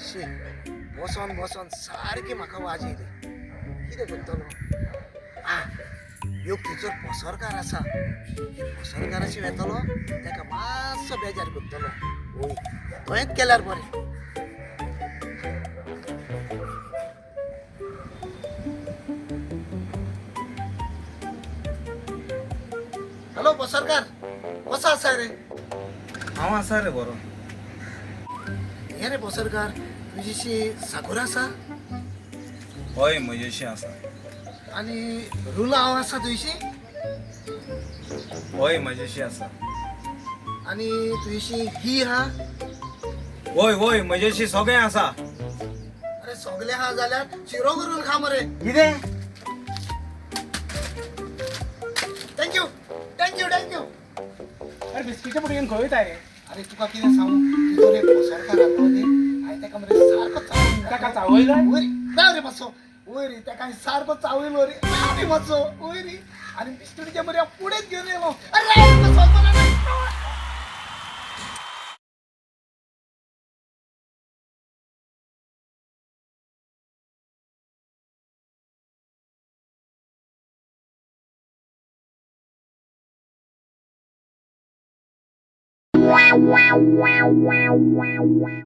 शी बसोन बसोन सारकी म्हाका वाज येयली कितें करतलो ह्यो खंयचो पसरकार आसा पसरकाराशी वेतलो ताका मातसो बेजार करतलो ओय थंयच केल्यार बरें हॅलो पसरकार कसो आसा रे हांव आसा रे बरो. हे रे पसरकार तुझीशी साखर आसा हय म्हजेशी आसा. आणि रुलाव आसा तुझीशी हय म्हजेशी आसा. आणि तुझीशी ही हा हय हय म्हजेशी सगळें आसा. अरे सगळे हा जाल्यार शिरो करून खा मरे कितें? थँक्यू थँक्यू थँक्यू अरे बिस्किटच्या पुढे खंय वयता रे अरे तुका कितें सांगू तुजो रे पसरकार आसलो न्ही हांवें ताका मरे सारको चावयलो ताका चावयलोय? वयर ना रे मातसो वयर ताका हांवें सारको चावयलो रे ना रे मातसो वयर आनी बिस्किटीच्या मरे पुढेच घेवन येलो अरे तुका सांगू